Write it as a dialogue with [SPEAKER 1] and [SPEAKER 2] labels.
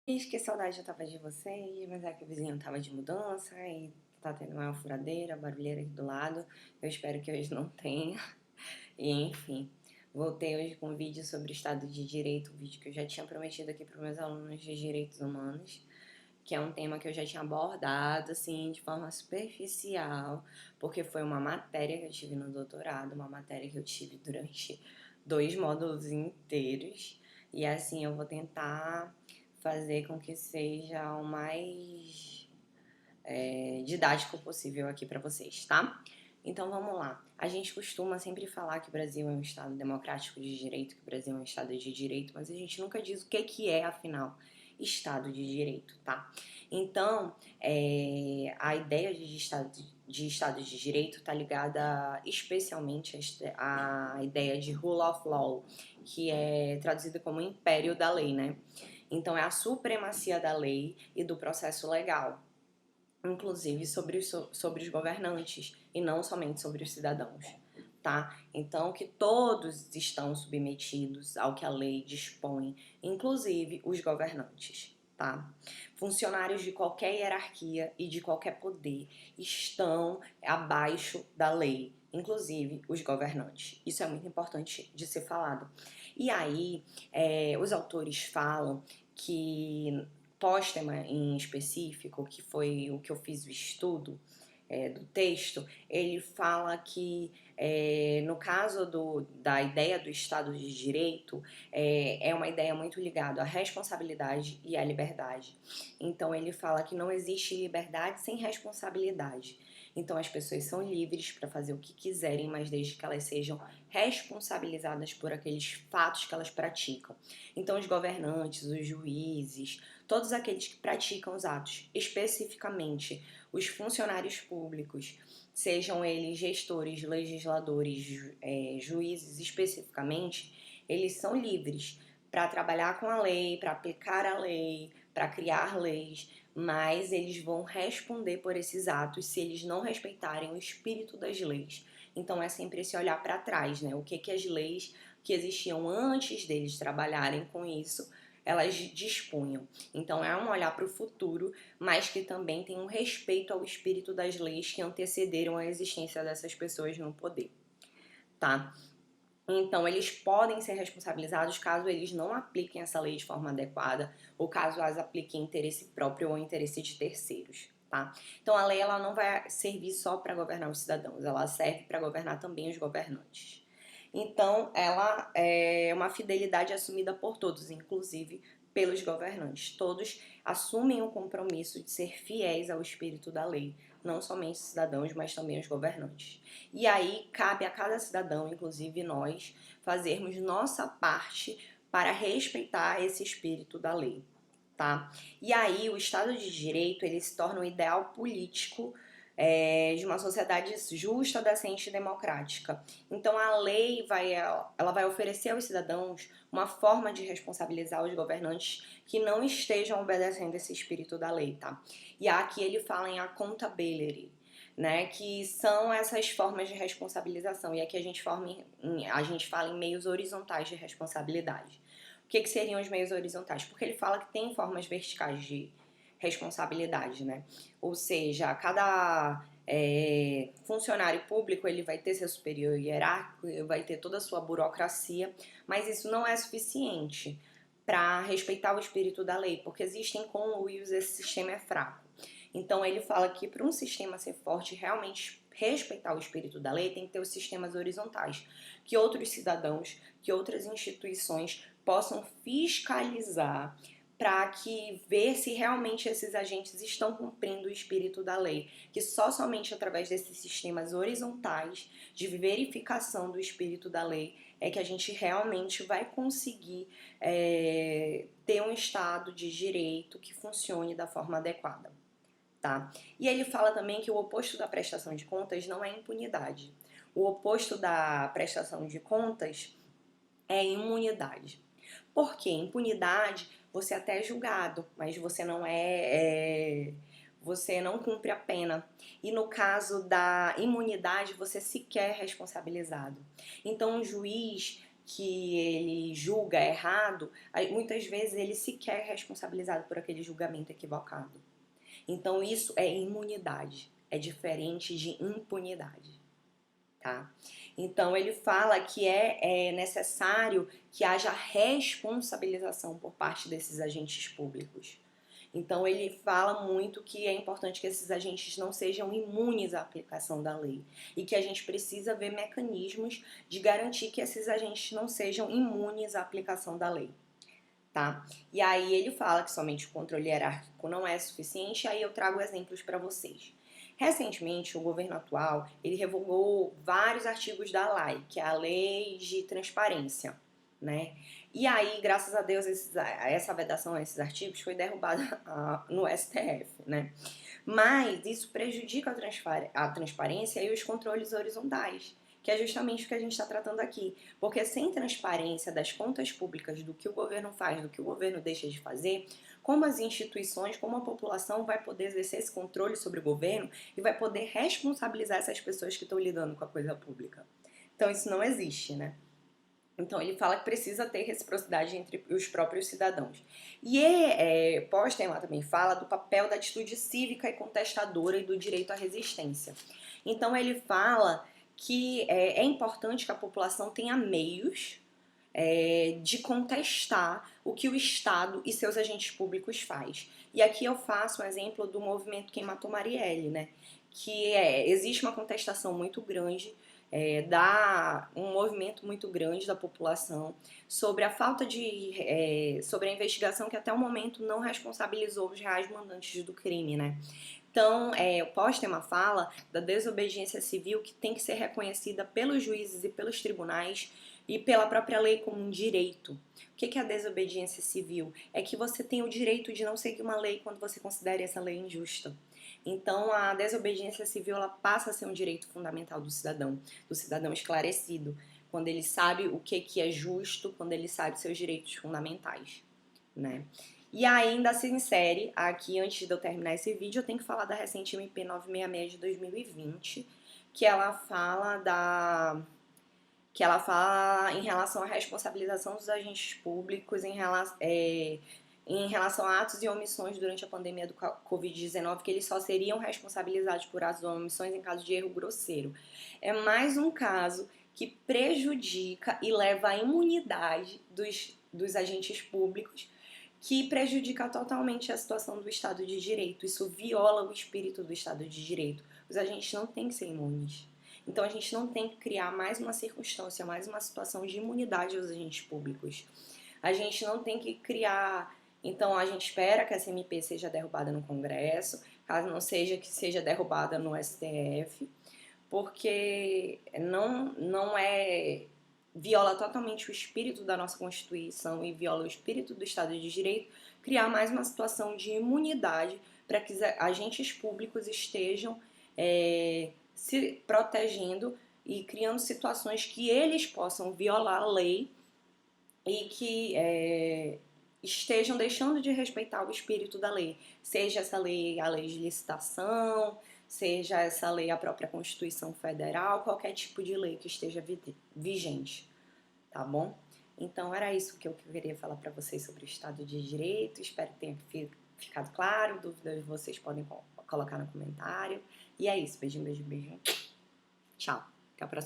[SPEAKER 1] Que saudade eu tava de vocês, mas é que o vizinho tava de mudança e tá tendo uma furadeira, barulheira aqui do lado. Eu espero que hoje não tenha. E enfim, voltei hoje com um vídeo sobre Estado de Direito, um vídeo que eu já tinha prometido aqui para meus alunos de Direitos Humanos, que é um tema que eu já tinha abordado, assim, de forma superficial, porque foi uma matéria que eu tive no doutorado, uma matéria que eu tive durante 2 módulos inteiros. E assim, eu vou tentar fazer com que seja o mais didático possível aqui para vocês, tá? Então vamos lá. A gente costuma sempre falar que o Brasil é um Estado democrático de direito, que o Brasil é um Estado de direito, mas a gente nunca diz o que é, afinal, Estado de direito, tá? Então, a ideia de Estado de direito está ligada especialmente à ideia de rule of law, que é traduzida como império da lei, né? Então, é a supremacia da lei e do processo legal, inclusive sobre os governantes e não somente sobre os cidadãos, tá? Então, que todos estão submetidos ao que a lei dispõe, inclusive os governantes, tá? Funcionários de qualquer hierarquia e de qualquer poder estão abaixo da lei, inclusive os governantes. Isso é muito importante de ser falado. E aí, os autores falam que Póstema em específico, que foi o que eu fiz o estudo do texto, ele fala que no caso da ideia do Estado de Direito, é uma ideia muito ligada à responsabilidade e à liberdade. Então ele fala que não existe liberdade sem responsabilidade. Então as pessoas são livres para fazer o que quiserem, mas desde que elas sejam responsabilizadas por aqueles fatos que elas praticam. Então os governantes, os juízes, todos aqueles que praticam os atos, especificamente os funcionários públicos, sejam eles gestores, legisladores, juízes especificamente, eles são livres para trabalhar com a lei, para aplicar a lei, para criar leis, mas eles vão responder por esses atos se eles não respeitarem o espírito das leis. Então é sempre esse olhar para trás, né? O que as leis que existiam antes deles trabalharem com isso, elas dispunham. Então é um olhar para o futuro, mas que também tem um respeito ao espírito das leis que antecederam a existência dessas pessoas no poder, tá? Então, eles podem ser responsabilizados caso eles não apliquem essa lei de forma adequada ou caso as apliquem em interesse próprio ou em interesse de terceiros, tá? Então, a lei ela não vai servir só para governar os cidadãos, ela serve para governar também os governantes. Então, ela é uma fidelidade assumida por todos, inclusive pelos governantes. Todos assumem o compromisso de ser fiéis ao espírito da lei, não somente os cidadãos, mas também os governantes. E aí cabe a cada cidadão, inclusive nós, fazermos nossa parte para respeitar esse espírito da lei, tá? E aí o Estado de Direito ele se torna um ideal político de uma sociedade justa, decente e democrática. Então a lei ela vai oferecer aos cidadãos uma forma de responsabilizar os governantes que não estejam obedecendo esse espírito da lei, tá? E aqui ele fala em accountability, né, que são essas formas de responsabilização. E aqui a gente fala em meios horizontais de responsabilidade. O que seriam os meios horizontais? Porque ele fala que tem formas verticais de responsabilidade, né? Ou seja, cada funcionário público ele vai ter seu superior hierárquico, vai ter toda a sua burocracia, mas isso não é suficiente para respeitar o espírito da lei, porque existem conluios, esse sistema é fraco. Então ele fala que para um sistema ser forte, realmente respeitar o espírito da lei, tem que ter os sistemas horizontais, que outros cidadãos, que outras instituições possam fiscalizar para que ver se realmente esses agentes estão cumprindo o espírito da lei, que somente através desses sistemas horizontais de verificação do espírito da lei é que a gente realmente vai conseguir ter um Estado de direito que funcione da forma adequada, tá? E ele fala também que o oposto da prestação de contas não é impunidade. O oposto da prestação de contas é imunidade. Por quê? Impunidade, você até é julgado, mas você não cumpre a pena. E no caso da imunidade, você sequer é responsabilizado. Então, um juiz que ele julga errado, muitas vezes ele sequer é responsabilizado por aquele julgamento equivocado. Então isso é imunidade, é diferente de impunidade, tá? Então ele fala que é necessário que haja responsabilização por parte desses agentes públicos. Então ele fala muito que é importante que esses agentes não sejam imunes à aplicação da lei e que a gente precisa ver mecanismos de garantir que esses agentes não sejam imunes à aplicação da lei, tá? E aí ele fala que somente o controle hierárquico não é suficiente, aí eu trago exemplos para vocês. Recentemente, o governo atual, ele revogou vários artigos da LAI, que é a Lei de Transparência, né? E aí, graças a Deus, essa vedação a esses artigos foi derrubada no STF, né? Mas isso prejudica a transparência e os controles horizontais, que é justamente o que a gente está tratando aqui. Porque sem transparência das contas públicas, do que o governo faz, do que o governo deixa de fazer, como as instituições, como a população vai poder exercer esse controle sobre o governo e vai poder responsabilizar essas pessoas que estão lidando com a coisa pública. Então isso não existe, né? Então ele fala que precisa ter reciprocidade entre os próprios cidadãos. E Postman também fala do papel da atitude cívica e contestadora e do direito à resistência. Então ele fala que é importante que a população tenha meios de contestar o que o Estado e seus agentes públicos faz. E aqui eu faço um exemplo do movimento Quem Matou Marielle, né? Que existe uma contestação muito grande, um movimento muito grande da população sobre a falta de... sobre a investigação que até o momento não responsabilizou os reais mandantes do crime, né? Então, o Postman fala da desobediência civil que tem que ser reconhecida pelos juízes e pelos tribunais e pela própria lei como um direito. O que é a desobediência civil? É que você tem o direito de não seguir uma lei quando você considera essa lei injusta. Então, a desobediência civil ela passa a ser um direito fundamental do cidadão esclarecido, quando ele sabe o que é justo, quando ele sabe seus direitos fundamentais, né? E ainda se insere, aqui antes de eu terminar esse vídeo, eu tenho que falar da recente MP 966 de 2020, que ela fala em relação à responsabilização dos agentes públicos em relação a atos e omissões durante a pandemia do Covid-19, que eles só seriam responsabilizados por atos ou omissões em caso de erro grosseiro. É mais um caso que prejudica e leva à imunidade dos agentes públicos, que prejudica totalmente a situação do Estado de Direito. Isso viola o espírito do Estado de Direito. Os agentes não têm que ser imunes. Então a gente não tem que criar mais uma circunstância, mais uma situação de imunidade aos agentes públicos. A gente não tem que criar... Então a gente espera que essa MP seja derrubada no Congresso, caso não seja, que seja derrubada no STF, porque viola totalmente o espírito da nossa Constituição e viola o espírito do Estado de Direito, criar mais uma situação de imunidade para que agentes públicos estejam se protegendo e criando situações que eles possam violar a lei e que estejam deixando de respeitar o espírito da lei. Seja essa lei a lei de licitação, seja essa lei a própria Constituição Federal, qualquer tipo de lei que esteja vigente, tá bom? Então era isso que eu queria falar para vocês sobre o Estado de Direito, espero que tenha ficado claro, dúvidas vocês podem colocar no comentário, e é isso, beijinho, beijinho, beijinho, tchau, até a próxima.